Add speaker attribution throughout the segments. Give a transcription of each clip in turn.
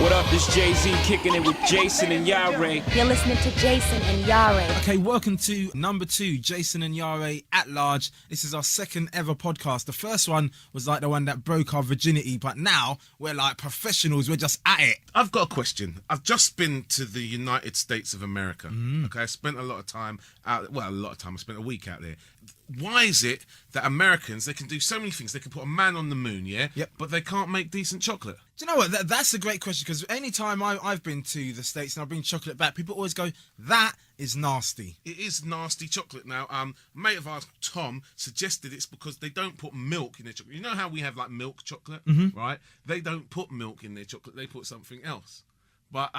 Speaker 1: What up, this Jay-Z kicking it with Jason and Iyare.
Speaker 2: You're listening to Jason and Iyare.
Speaker 3: Okay, welcome to number 2, Jason and Iyare at large. This is our second ever podcast. The first one was like the one that broke our virginity, but now we're like professionals. We're just at it.
Speaker 4: I've got a question. I've just been to the United States of America. Okay, I spent a lot of time out. Well, a lot of time. I spent a week out there. Why is it that Americans, they can do so many things? They can put a man on the moon, yeah?
Speaker 3: Yep.
Speaker 4: But they can't make decent chocolate.
Speaker 3: Do you know what? That's a great question, because any time I've been to the States and I've been chocolate back, people always go, that is nasty.
Speaker 4: It is nasty chocolate. Now, a mate of ours, Tom, suggested it's because they don't put milk in their chocolate. You know how we have like milk chocolate, right? They don't put milk in their chocolate. They put something else. But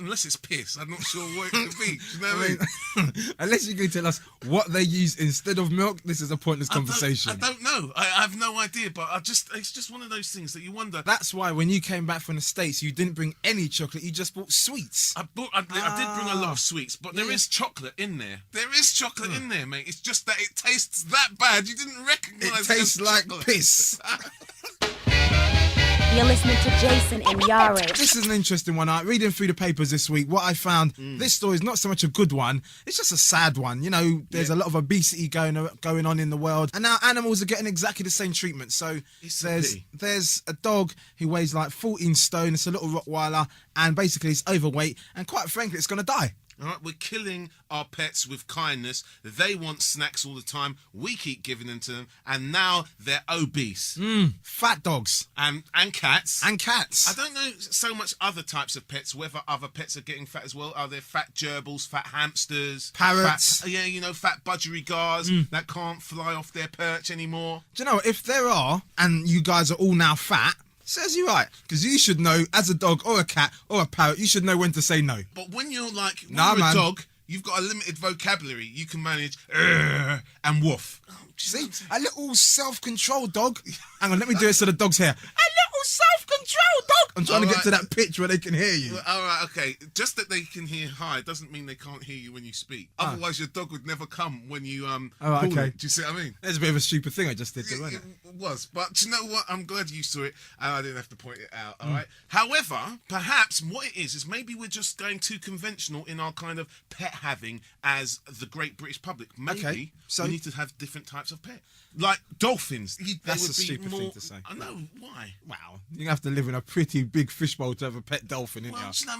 Speaker 4: unless it's piss, I'm not sure what it could be. Do you know what I mean?
Speaker 3: Unless you can tell us what they use instead of milk, this is a pointless conversation.
Speaker 4: I don't know. I have no idea, but it's just one of those things that you wonder.
Speaker 3: That's why when you came back from the States, you didn't bring any chocolate, you just bought sweets.
Speaker 4: I did bring a lot of sweets, but there is chocolate in there. There is chocolate in there, mate. It's just that it tastes that bad. You didn't recognise it.
Speaker 3: It tastes like piss.
Speaker 2: You're listening to Jason and Iyare.
Speaker 3: This is an interesting one. Reading through the papers this week, what I found, this story is not so much a good one, it's just a sad one. You know, there's a lot of obesity going on in the world, and now animals are getting exactly the same treatment. So there's a dog who weighs like 14 stone, it's a little Rottweiler, and basically it's overweight, and quite frankly, it's going to die.
Speaker 4: All right, we're killing our pets with kindness. They want snacks all the time. We keep giving them to them, and now they're obese.
Speaker 3: Fat dogs.
Speaker 4: And cats.
Speaker 3: And cats.
Speaker 4: I don't know so much other types of pets, whether other pets are getting fat as well. Are there fat gerbils, fat hamsters?
Speaker 3: Parrots.
Speaker 4: Fat budgerigars that can't fly off their perch anymore.
Speaker 3: Do you know, if there are, and you guys are all now fat, says you right, because you should know, as a dog or a cat or a parrot, you should know when to say no.
Speaker 4: But when you're a dog, you've got a limited vocabulary. You can manage and woof.
Speaker 3: See, a little self-control dog. Hang on, let me do it so the dog's here. A little self-control dog. I'm trying to get to that pitch where they can hear you.
Speaker 4: Well, all right, okay. Just that they can hear high doesn't mean they can't hear you when you speak. Otherwise, your dog would never come when you
Speaker 3: all right, okay.
Speaker 4: Do you see what I mean?
Speaker 3: There's a bit of a stupid thing I just did, wasn't it?
Speaker 4: It was, but do you know what? I'm glad you saw it, and I didn't have to point it out. All right. However, perhaps what it is maybe we're just going too conventional in our kind of pet having as the great British public. Maybe
Speaker 3: so
Speaker 4: we need to have different types of pet, like dolphins.
Speaker 3: That's a stupid thing to say.
Speaker 4: I know why.
Speaker 3: Wow, you have to live in a pretty big fishbowl to have a pet dolphin, isn't
Speaker 4: Well, you know,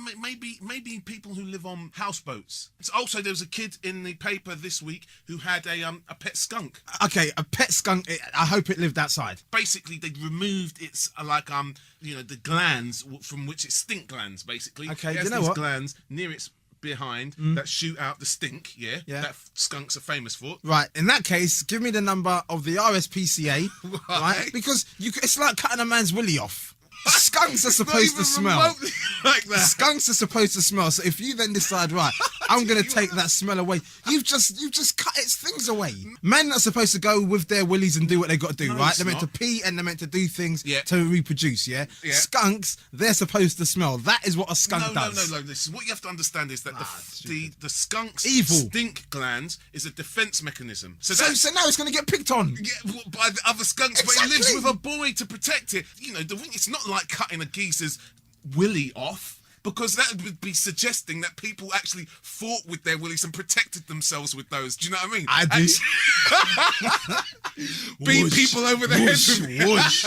Speaker 4: maybe people who live on houseboats. Also, there was a kid in the paper this week who had a pet skunk.
Speaker 3: Okay, a pet skunk. I hope it lived outside.
Speaker 4: Basically, they removed its the glands from which it stink glands. Basically,
Speaker 3: okay,
Speaker 4: it has
Speaker 3: you know
Speaker 4: these
Speaker 3: what?
Speaker 4: glands near its behind that shoot out the stink. Yeah, that skunks are famous for.
Speaker 3: Right, in that case, give me the number of the RSPCA, right? Because it's like cutting a man's willy off. Skunks are supposed to smell.
Speaker 4: Like that.
Speaker 3: Skunks are supposed to smell. So if you then decide, right, I'm going to take that smell away, you've just cut its things away. Men are supposed to go with their willies and do what they got to do, right? They're meant to pee and they're meant to do things to reproduce, yeah? Skunks, they're supposed to smell. That is what a skunk does.
Speaker 4: No. Listen, what you have to understand is that the skunk's
Speaker 3: evil
Speaker 4: stink glands is a defense mechanism. So
Speaker 3: now it's going to get picked on.
Speaker 4: Yeah, by the other skunks, but it lives with a boy to protect it. You know, it's not like cutting a geese's willy off, because that would be suggesting that people actually fought with their willies and protected themselves with those. Do you know what I mean?
Speaker 3: I do.
Speaker 4: Beat people over the head. Whoosh.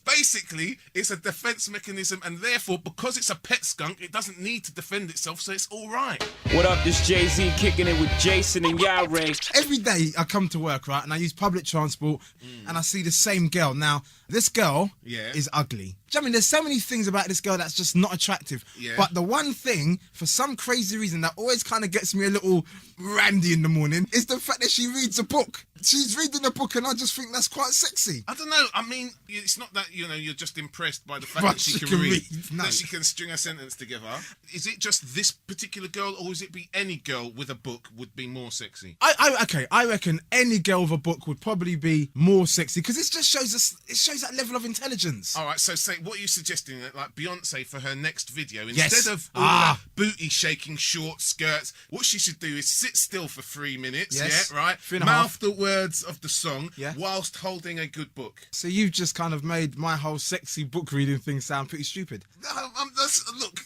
Speaker 4: Basically, it's a defense mechanism, and therefore, because it's a pet skunk, it doesn't need to defend itself, so it's all right.
Speaker 1: What up, this Jay-Z kicking it with Jason and Iyare.
Speaker 3: Every day I come to work, right, and I use public transport, and I see the same girl. Now, this girl is ugly. Do you know what I mean? There's so many things about this girl that's just not attractive.
Speaker 4: Yeah.
Speaker 3: But the one thing, for some crazy reason, that always kind of gets me a little randy in the morning is the fact that she reads a book. She's reading a book, and I just think that's quite sexy.
Speaker 4: I don't know. I mean, it's not that, you're just impressed by the fact that she can read.
Speaker 3: No.
Speaker 4: That she can string a sentence together. Is it just this particular girl, or is it be any girl with a book would be more sexy?
Speaker 3: I reckon any girl with a book would probably be more sexy, because it just shows that level of intelligence.
Speaker 4: All right, so say, what are you suggesting? That like Beyonce for her next video, instead of all that booty shaking short skirts, what she should do is sit still for 3 minutes, right? Mouth the words of the song whilst holding a good book.
Speaker 3: So you've just kind of made my whole sexy book reading thing sound pretty stupid.
Speaker 4: Look,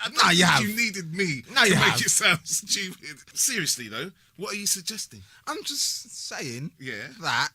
Speaker 4: I
Speaker 3: No, you have.
Speaker 4: you needed me
Speaker 3: No, you
Speaker 4: to make
Speaker 3: have.
Speaker 4: it sound stupid. Seriously though, what are you suggesting?
Speaker 3: I'm just saying
Speaker 4: Yeah.
Speaker 3: that.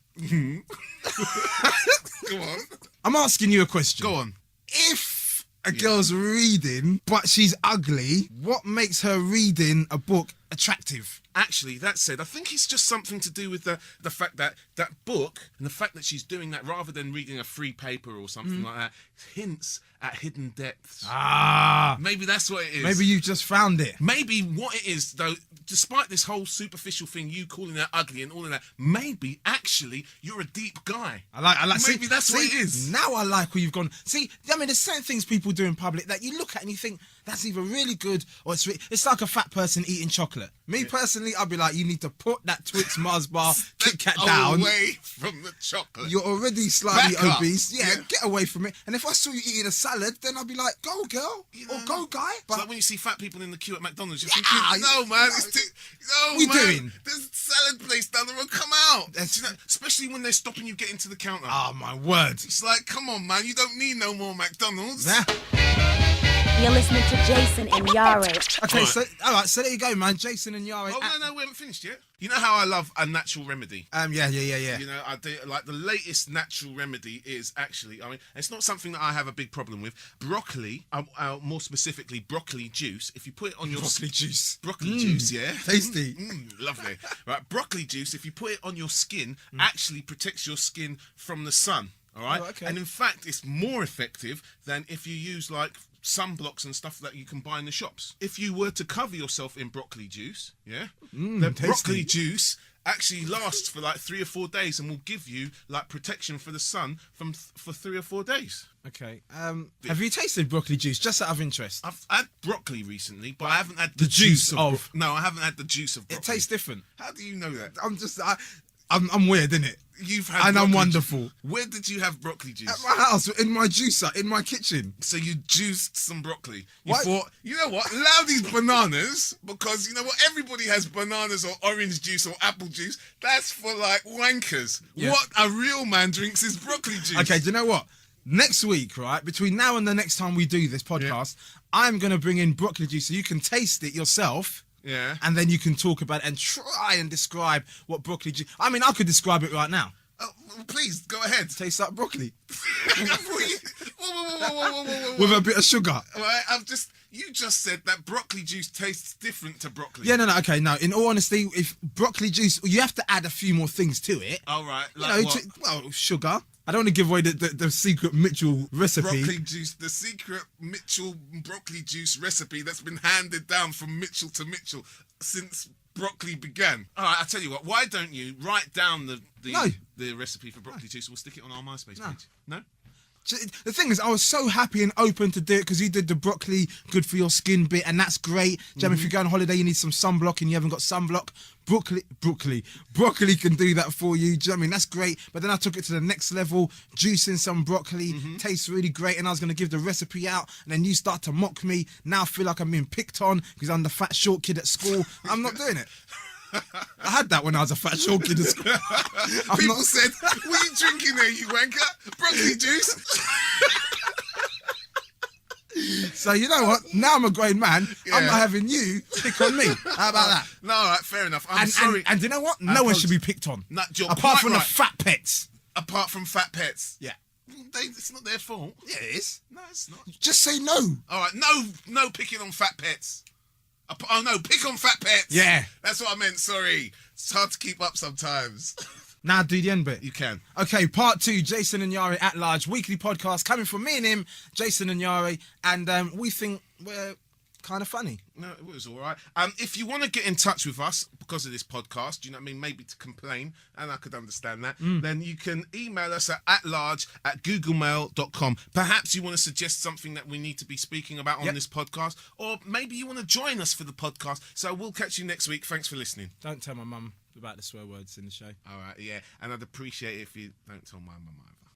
Speaker 4: Go on.
Speaker 3: I'm asking you a question.
Speaker 4: Go on.
Speaker 3: If a girl's reading, but she's ugly, what makes her reading a book attractive?
Speaker 4: Actually, that said, I think it's just something to do with the fact that that book and the fact that she's doing that rather than reading a free paper or something like that hints at hidden depths.
Speaker 3: Ah,
Speaker 4: Maybe that's what it is.
Speaker 3: maybe you've just found it.
Speaker 4: Maybe what it is, though, despite this whole superficial thing, you calling her ugly and all of that, maybe actually you're a deep guy.
Speaker 3: I like.
Speaker 4: Maybe that's what it is.
Speaker 3: Now I like where you've gone. See, I mean, there's certain things people do in public that you look at and you think that's either really good or it's like a fat person eating chocolate. Me personally, I'd be like, you need to put that Twix Mars bar Kit Kat down.
Speaker 4: Away from the chocolate.
Speaker 3: You're already slightly
Speaker 4: Back up.
Speaker 3: obese. Yeah,
Speaker 4: Yeah.
Speaker 3: get away from it. And if I saw you eating a salad, then I'd be like, go girl, or go guy.
Speaker 4: It's
Speaker 3: But
Speaker 4: like when you see fat people in the queue at McDonald's, you're
Speaker 3: Yeah,
Speaker 4: thinking, no, man, it's too... No,
Speaker 3: We
Speaker 4: man,
Speaker 3: doing?
Speaker 4: there's a salad place down the road, come out.
Speaker 3: That's-
Speaker 4: You know, especially when they're stopping you getting to the counter.
Speaker 3: oh my word.
Speaker 4: It's like, come on, man, you don't need no more McDonald's.
Speaker 3: Yeah.
Speaker 2: You're listening to Jason and Iyare.
Speaker 3: Okay,
Speaker 4: Alright.
Speaker 3: so all right, so there you go, man. Jason and Iyare.
Speaker 4: Oh, no, we haven't finished yet. You know how I love a natural remedy?
Speaker 3: Yeah.
Speaker 4: You know, I do like the latest natural remedy is actually, I mean, it's not something that I have a big problem with. Broccoli, more specifically, broccoli juice. If you put it on your
Speaker 3: Broccoli juice.
Speaker 4: broccoli juice, yeah,
Speaker 3: Tasty.
Speaker 4: lovely. Right, broccoli juice. If you put it on your skin, actually protects your skin from the sun. All right,
Speaker 3: Oh, okay.
Speaker 4: and in fact, it's more effective than if you use like sunblocks and stuff that you can buy in the shops. If you were to cover yourself in broccoli juice, yeah, the
Speaker 3: tasty.
Speaker 4: broccoli juice actually lasts for like 3 or 4 days and will give you like protection for the sun for 3 or 4 days.
Speaker 3: Okay. Have you tasted broccoli juice? Just out of interest.
Speaker 4: I've had broccoli recently, but I haven't had
Speaker 3: The juice
Speaker 4: of
Speaker 3: of-
Speaker 4: no, I haven't had the juice of
Speaker 3: It
Speaker 4: broccoli.
Speaker 3: tastes different.
Speaker 4: How do you know that?
Speaker 3: I'm weird, innit?
Speaker 4: You've had
Speaker 3: And I'm
Speaker 4: broccoli
Speaker 3: wonderful.
Speaker 4: juice. Where did you have broccoli juice?
Speaker 3: At my house, in my juicer, in my kitchen.
Speaker 4: So you juiced some broccoli. You
Speaker 3: What?
Speaker 4: thought, you know what? Allow these bananas because you know what? Everybody has bananas or orange juice or apple juice. That's for like wankers.
Speaker 3: Yeah.
Speaker 4: What a real man drinks is broccoli juice.
Speaker 3: Okay, do you know what? Next week, right, between now and the next time we do this podcast, I'm going to bring in broccoli juice so you can taste it yourself.
Speaker 4: Yeah.
Speaker 3: And then you can talk about it and try and describe what broccoli juice... I mean, I could describe it right now.
Speaker 4: Oh, well, please go ahead.
Speaker 3: Tastes like broccoli.
Speaker 4: Whoa.
Speaker 3: With a bit of sugar.
Speaker 4: All right, you just said that broccoli juice tastes different to broccoli.
Speaker 3: Yeah, no, okay, no. In all honesty, if broccoli juice... You have to add a few more things to it.
Speaker 4: All right.
Speaker 3: You
Speaker 4: Like
Speaker 3: know,
Speaker 4: what?
Speaker 3: well, sugar. I don't want to give away the secret Mitchell recipe.
Speaker 4: Broccoli juice, the secret Mitchell broccoli juice recipe that's been handed down from Mitchell to Mitchell since broccoli began. All right, I'll tell you what. Why don't you write down
Speaker 3: No.
Speaker 4: the recipe for broccoli juice? We'll stick it on our MySpace page. No?
Speaker 3: The thing is, I was so happy and open to do it because you did the broccoli good for your skin bit, and that's great. Jam, if you go on holiday, you need some sunblock and you haven't got sunblock. Broccoli can do that for you. Do you know what I mean? That's great. But then I took it to the next level, juicing some broccoli, tastes really great, and I was going to give the recipe out, and then you start to mock me. Now I feel like I'm being picked on because I'm the fat short kid at school. I'm not doing it. I had that when I was a fat short kid at school.
Speaker 4: People said, what are you drinking there, you wanker? Broccoli juice?
Speaker 3: So you know what? Now I'm a grown man.
Speaker 4: Yeah.
Speaker 3: I'm not having you pick on me. How about that?
Speaker 4: No, all right, fair enough. I'm
Speaker 3: And,
Speaker 4: sorry.
Speaker 3: and you know what? No one should be picked on.
Speaker 4: No, you're
Speaker 3: apart
Speaker 4: quite
Speaker 3: from
Speaker 4: right.
Speaker 3: the fat pets.
Speaker 4: Apart from fat pets.
Speaker 3: Yeah.
Speaker 4: It's not their fault.
Speaker 3: Yeah, it is.
Speaker 4: No, it's not.
Speaker 3: Just say no.
Speaker 4: All right, no picking on fat pets. Oh no, pick on fat pets.
Speaker 3: Yeah.
Speaker 4: That's what I meant. Sorry, it's hard to keep up sometimes.
Speaker 3: Now do the end bit.
Speaker 4: You can.
Speaker 3: Okay, part 2, Jason and Iyare at large, weekly podcast coming from me and him, Jason and Iyare, and we think we're kind of funny.
Speaker 4: No, it was all right. If you want to get in touch with us because of this podcast, you know what I mean, maybe to complain, and I could understand that, then you can email us at large@googlemail.com. Perhaps you want to suggest something that we need to be speaking about on this podcast, or maybe you want to join us for the podcast. So we'll catch you next week. Thanks for listening.
Speaker 3: Don't tell my mum about the swear words in the show.
Speaker 4: All right, yeah, and I'd appreciate it if you don't tell my mum either.